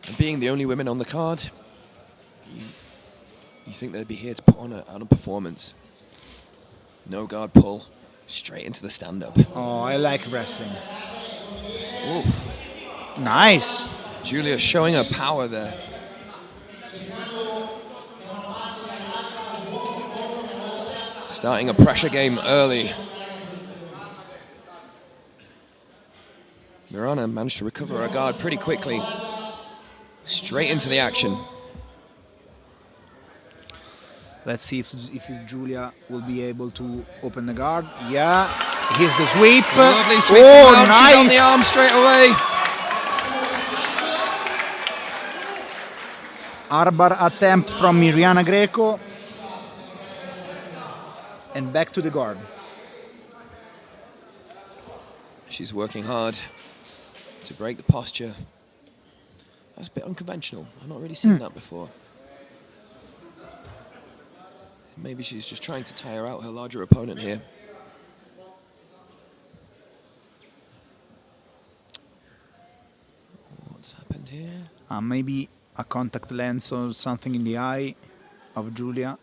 And being the only women on the card, you think they'd be here to put on a performance. No guard pull, straight into the stand-up. Oh, I like wrestling. Ooh. Nice. Giulia showing her power there. Starting a pressure game early. Miriana managed to recover her guard pretty quickly. Straight into the action. Let's see if Giulia will be able to open the guard. Yeah, here's the sweep. Lovely sweep. Oh, nice. She's on the arm straight away. Armbar attempt from Miriana Greco. And back to the guard. She's working hard to break the posture. That's a bit unconventional. I've not really seen that before. Maybe she's just trying to tire out her larger opponent here. What's happened here? Maybe a contact lens or something in the eye of Giulia.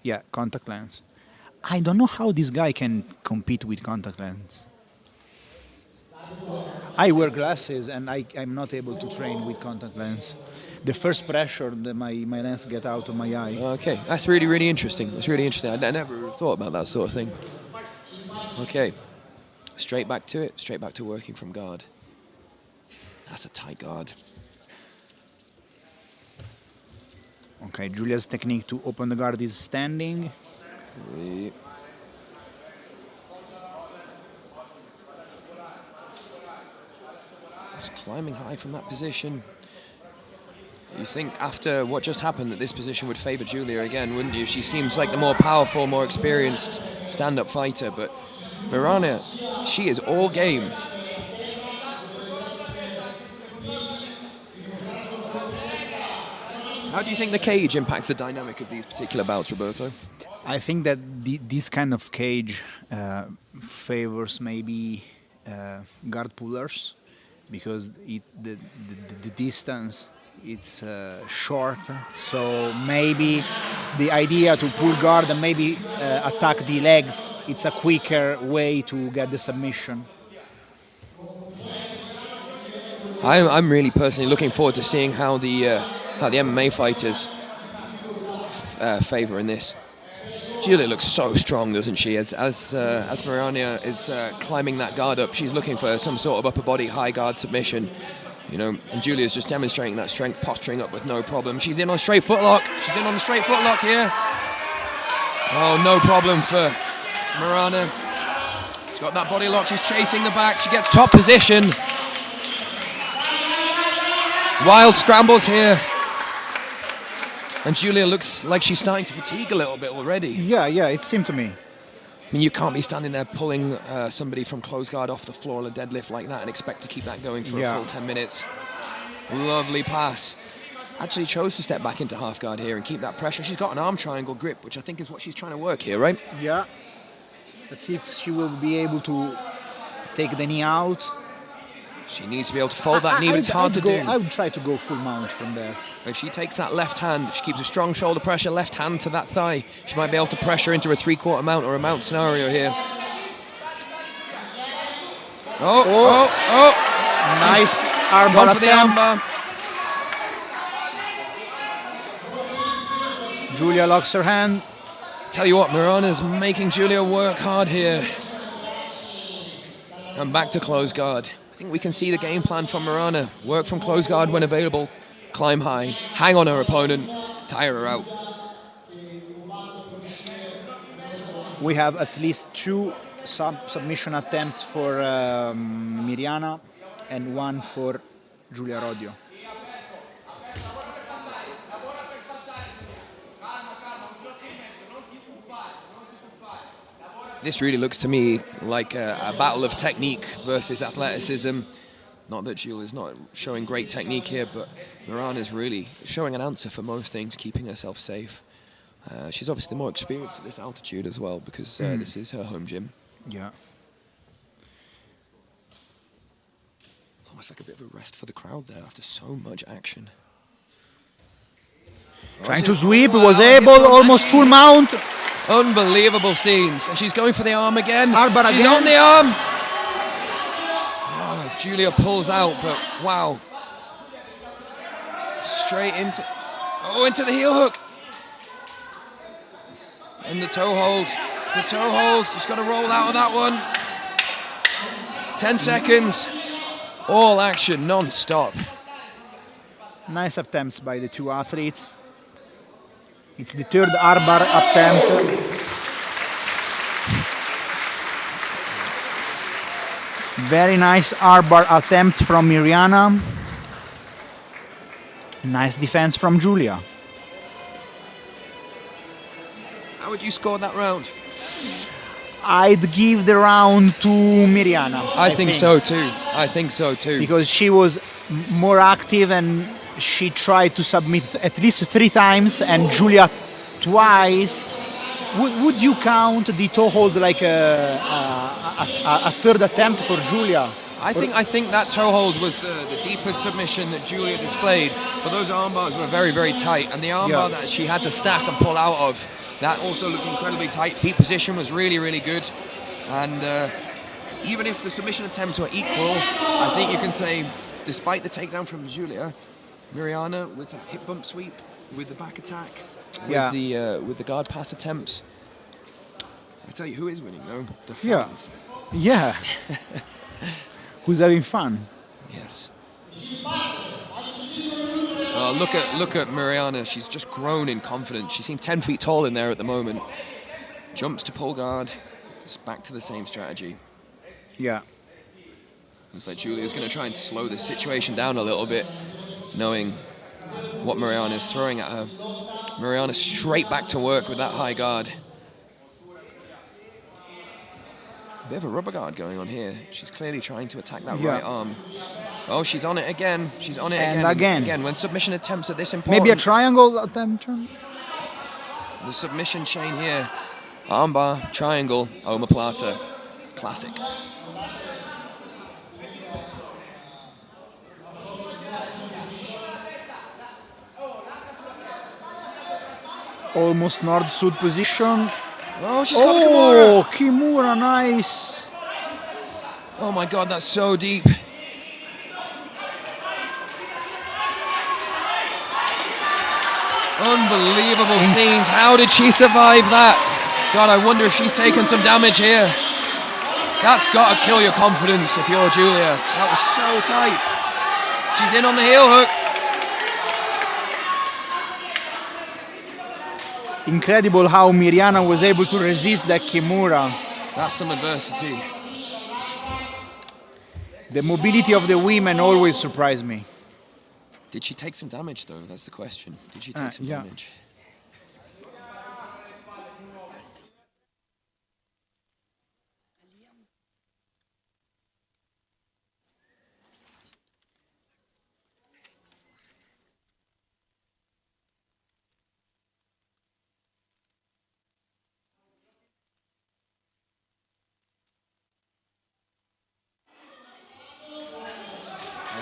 Yeah, contact lens. I don't know how this guy can compete with contact lens. I wear glasses and I'm not able to train with contact lens. The first pressure that my lens get out of my eye. Okay, that's really, really interesting. That's really interesting. I never thought about that sort of thing. Okay, straight back to it, straight back to working from guard. That's a tight guard. Okay, Giulia's technique to open the guard is standing. Just climbing high from that position. You think after what just happened that this position would favor Giulia again, wouldn't you? She seems like the more powerful, more experienced stand-up fighter, but Miriana, she is all game. How do you think the cage impacts the dynamic of these particular bouts, Roberto? I think that this kind of cage favors maybe guard pullers, because the distance it's short, so maybe the idea to pull guard and maybe attack the legs, it's a quicker way to get the submission. I'm really personally looking forward to seeing how the MMA fighters favor in this. Giulia looks so strong, doesn't she? As Miriana is climbing that guard up, she's looking for some sort of upper body high guard submission. You know, and Giulia's just demonstrating that strength, posturing up with no problem. She's in on a straight footlock. She's in on a straight footlock here. Oh, no problem for Miriana. She's got that body lock. She's chasing the back. She gets top position. Wild scrambles here. And Giulia looks like she's starting to fatigue a little bit already. Yeah, it seemed to me. I mean, you can't be standing there pulling somebody from close guard off the floor on a deadlift like that and expect to keep that going for a full 10 minutes. Lovely pass. Actually chose to step back into half guard here and keep that pressure. She's got an arm triangle grip, which I think is what she's trying to work here, right? Yeah. Let's see if she will be able to take the knee out. She needs to be able to fold that knee, but it's hard to do. I would try to go full mount from there. If she takes that left hand, if she keeps a strong shoulder pressure, left hand to that thigh, she might be able to pressure into a 3/4 mount or a mount scenario here. Nice armbar for the armbar. Giulia locks her hand. Tell you what, Miriana's making Giulia work hard here. And back to close guard. I think we can see the game plan from Miriana. Work from close guard when available. Climb high, hang on her opponent, tire her out. We have at least 2 submission attempts for Miriana and 1 for Giulia Rodio. This really looks to me like a battle of technique versus athleticism. Not that Giulia's not showing great technique here, but Miriana's really showing an answer for most things, keeping herself safe. She's obviously more experienced at this altitude as well, because this is her home gym. Yeah. Almost like a bit of a rest for the crowd there after so much action. Trying to sweep, was able, almost full mount. Unbelievable scenes. And she's going for the arm again. Armbar She's again. on the arm. Oh, Giulia pulls out, but wow. Straight into, into the heel hook. And the toe hold. The toe hold. She's got to roll out of that one. 10 seconds. All action, non-stop. Nice attempts by the two athletes. It's the third armbar attempt. Very nice armbar attempts from Miriana. Nice defense from Giulia. How would you score that round? I'd give the round to Miriana. I think so too. I think so too. Because she was more active and she tried to submit at least 3 times and Giulia twice. Would you count the toe hold like a third attempt for Giulia? I think that toe hold was the deepest submission that Giulia displayed, but those arm bars were very, very tight, and the arm bar that she had to stack and pull out of, that also looked incredibly tight. Feet position was really, really good, and even if the submission attempts were equal, I think you can say, despite the takedown from Giulia, Miriana with a hip bump sweep, with the back attack, with the guard pass attempts. I tell you who is winning though, the fans. Yeah. Who's having fun? Yes. Look at Miriana. She's just grown in confidence. She seems 10 feet tall in there at the moment. Jumps to pull guard. It's back to the same strategy. Yeah. Looks like Giulia's going to try and slow this situation down a little bit, knowing what Miriana's throwing at her. Miriana straight back to work with that high guard. A bit of a rubber guard going on here. She's clearly trying to attack that right arm. Oh, she's on it again. She's on it again. Again, when submission attempts are this important. Maybe a triangle attempt. The submission chain here. Armbar, triangle, omoplata. Classic. Almost north-south position. Oh, she's got a Kimura. Oh, Kimura, nice. Oh my God, that's so deep. Unbelievable scenes. How did she survive that? God, I wonder if she's taken some damage here. That's got to kill your confidence if you're Giulia. That was so tight. She's in on the heel hook. Incredible how Miriana was able to resist that Kimura. That's some adversity. The mobility of the women always surprised me. Did she take some damage though? That's the question. Did she take some damage?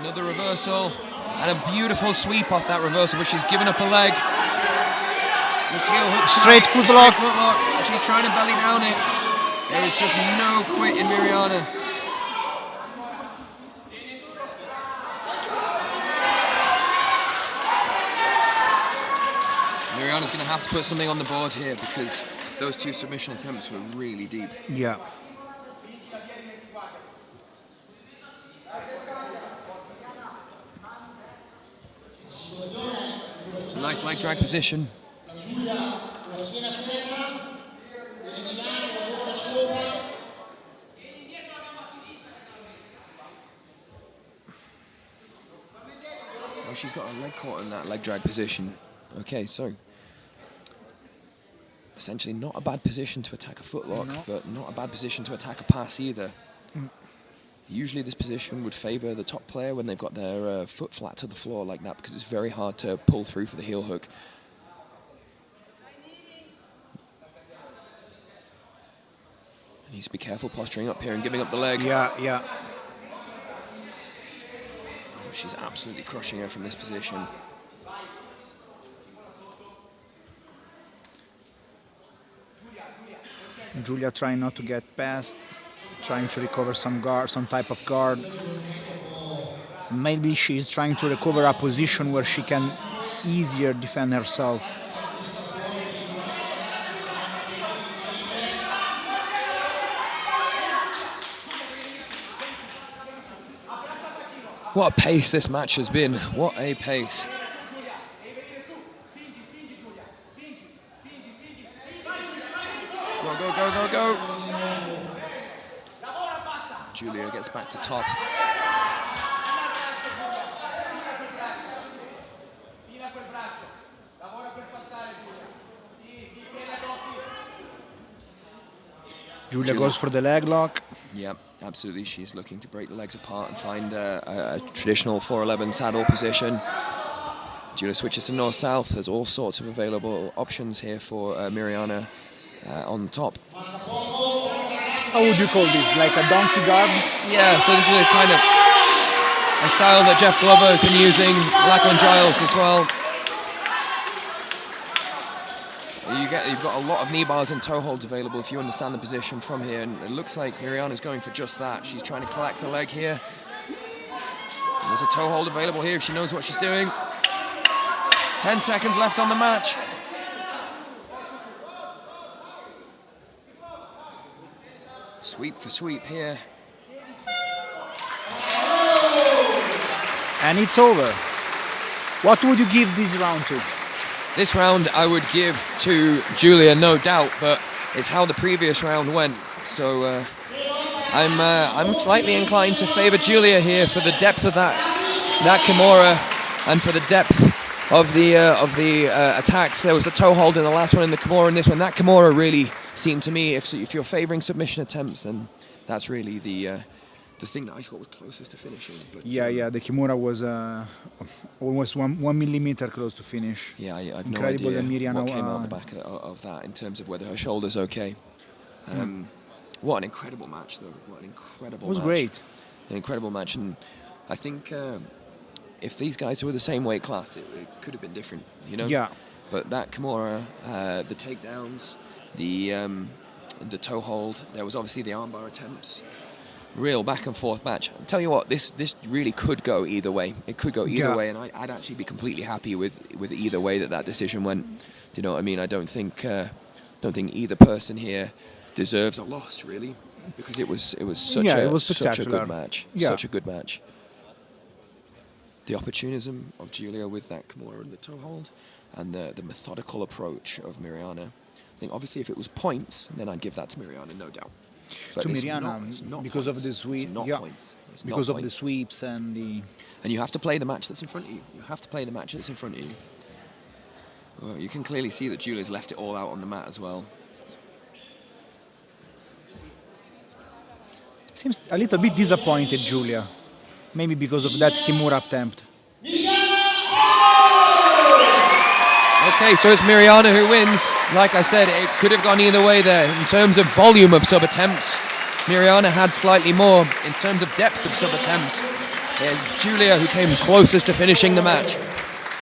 Another reversal, and a beautiful sweep off that reversal, but she's given up a leg. This heel hook straight footlock. She's trying to belly down it. There is just no quit in Miriana. Miriana's going to have to put something on the board here because those two submission attempts were really deep. Yeah. Nice leg drag position. Oh, she's got her leg caught in that leg drag position. Okay, so essentially not a bad position to attack a footlock, but not a bad position to attack a pass either. Usually this position would favour the top player when they've got their foot flat to the floor like that because it's very hard to pull through for the heel hook. Needs to be careful posturing up here and giving up the leg. Yeah, yeah. She's absolutely crushing her from this position. Giulia trying not to get past, trying to recover some guard, some type of guard. Maybe she's trying to recover a position where she can easier defend herself. What a pace this match has been. What a pace. Go, go, go, go, go. Giulia gets back to top. Giulia goes for the leg lock. Yep, absolutely. She's looking to break the legs apart and find a traditional 411 saddle position. Giulia switches to north-south. There's all sorts of available options here for Miriana on top. How would you call this? Like a donkey guard? Yeah, so this is a kind of a style that Jeff Glover has been using, Lachlan Giles as well. You've got a lot of knee bars and toe holds available if you understand the position from here, and it looks like Miriana's going for just that. She's trying to collect a leg here. And there's a toe hold available here if she knows what she's doing. 10 seconds left on the match. Sweep for sweep here. And it's over. What would you give this round to? This round I would give to Giulia, no doubt, but it's how the previous round went. So I'm slightly inclined to favour Giulia here for the depth of that Kimura and for the depth of the attacks. There was a toe hold in the last one in the Kimura, and this one. That Kimura really seemed to me, if you're favouring submission attempts, then that's really the thing that I thought was closest to finishing. But, yeah, the Kimura was almost 1 millimeter close to finish. Yeah, I've Incredible no idea Miriana, what came out the back of that in terms of whether her shoulder's okay. What an incredible match, though. What an incredible match. It was great. An incredible match, and I think if these guys were the same weight class, it could have been different, you know? Yeah. But that Kimura, the takedowns, the toe hold, there was obviously the armbar attempts. Real back and forth match. I'll tell you what, this really could go either way. It could go either way, and I'd actually be completely happy with either way that decision went. Do you know what I mean? I don't think either person here deserves a loss, really, because it was such a good match. Yeah. Such a good match. The opportunism of Giulia with that Kimura and the toe hold, and the methodical approach of Miriana. I think obviously if it was points, then I'd give that to Miriana, no doubt. But to Miriana, because of the sweep, because of the sweeps and the. And you have to play the match that's in front of you. You have to play the match that's in front of you. Well, you can clearly see that Giulia's left it all out on the mat as well. Seems a little bit disappointed, Giulia. Maybe because of that Kimura attempt. Okay, so it's Miriana who wins. Like I said, it could have gone either way there. In terms of volume of sub-attempts, Miriana had slightly more. In terms of depth of sub-attempts, it's Giulia who came closest to finishing the match.